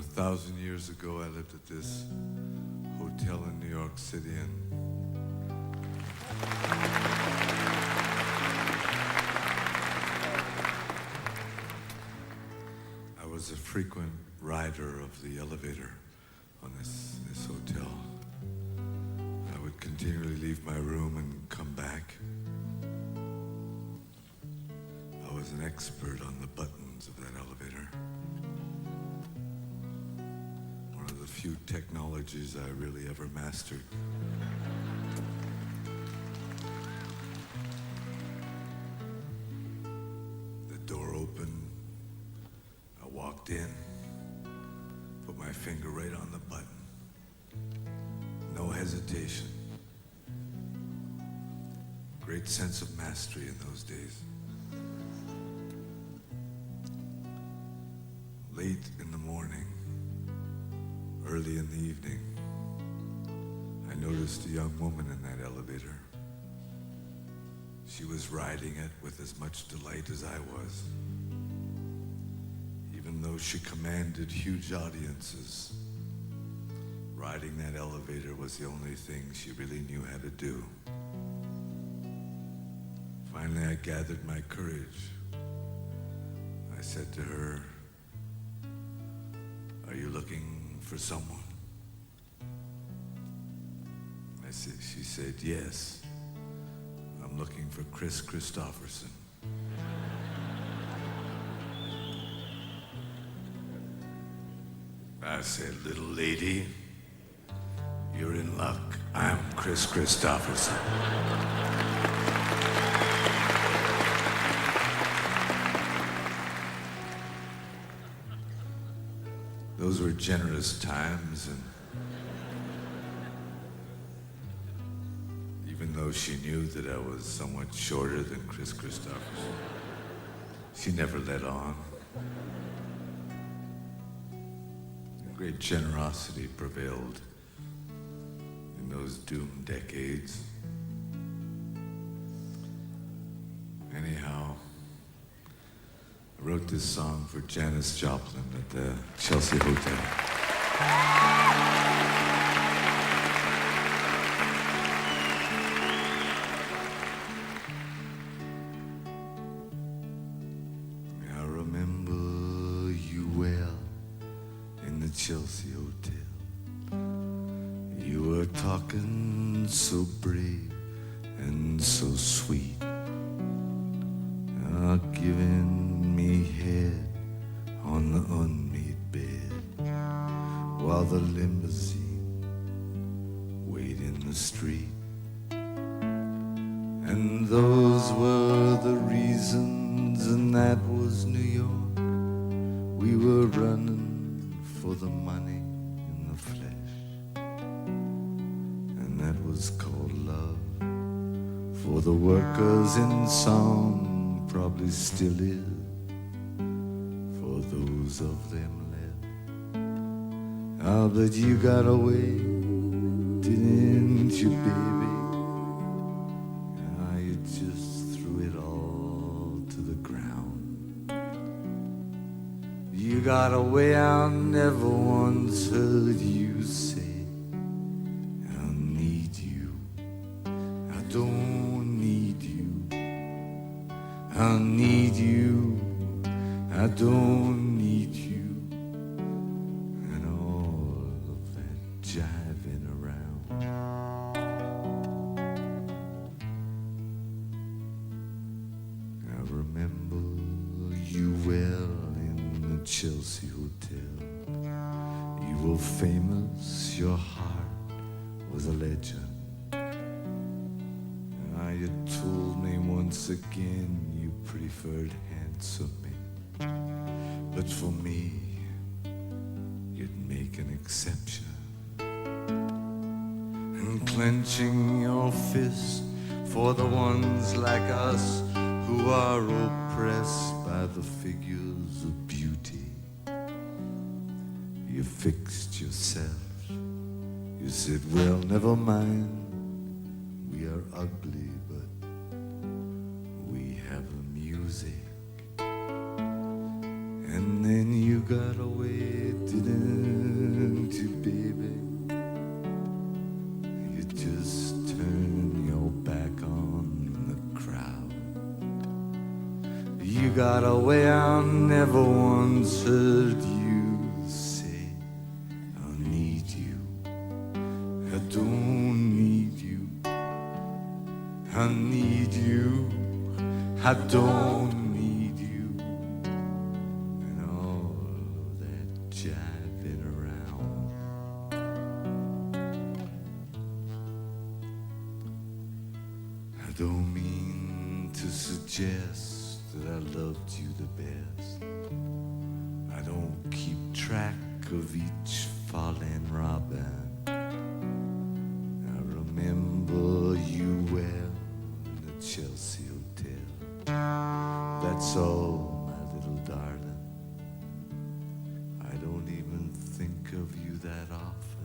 1,000 years ago, I lived at this hotel in New York City, and I was a frequent rider of the elevator on this hotel. I would continually leave my room and come back. I was an expert on the buttons of that elevator. One of the few technologies I really ever mastered. The door opened. I walked in, put my finger right on the button. No hesitation. Great sense of mastery in those days. Late in the morning, early in the evening, I noticed a young woman in that elevator. She was riding it with as much delight as I was. Even though she commanded huge audiences, riding that elevator was the only thing she really knew how to do. Finally, I gathered my courage. I said to her, "Are you looking for someone?" She said, "Yes, I'm looking for Chris Christopherson." I said, "Little lady, you're in luck. I'm Chris Christopherson." Those were generous times, and even though she knew that I was somewhat shorter than Chris Christopherson, she never let on. Great generosity prevailed in those doomed decades. Anyhow, I wrote this song for Janis Joplin at the Chelsea Hotel. I remember you well in the Chelsea Hotel. You were talking so brave and so sweet, giving me head on the unmade bed while the limousine waited in the street. And those were the reasons, and that was New York. We were running for the money in the flesh, and that was called love for the workers in song. Probably still is for those of them left. Ah, but you got away, didn't you, baby? Ah, you just threw it all to the ground. You got away, I never once heard you say, "I need you, I don't need you. I need you, I don't need you," and all of that jiving around. I remember you well in the Chelsea Hotel. You were famous, your heart was a legend. You told me once again you preferred handsome men, but for me, you'd make an exception. And clenching your fist for the ones like us who are oppressed by the figures of beauty, you fixed yourself. You said, "Well, never mind, we are ugly, but we have a music." And then you got away, didn't got away, I never once heard you say, I need you, I don't need you, I need you, I don't need you, and all of that jiving around. I don't mean to suggest that I loved you the best. I don't keep track of each falling robin. I remember you well in the Chelsea Hotel. That's all, my little darling. I don't even think of you that often.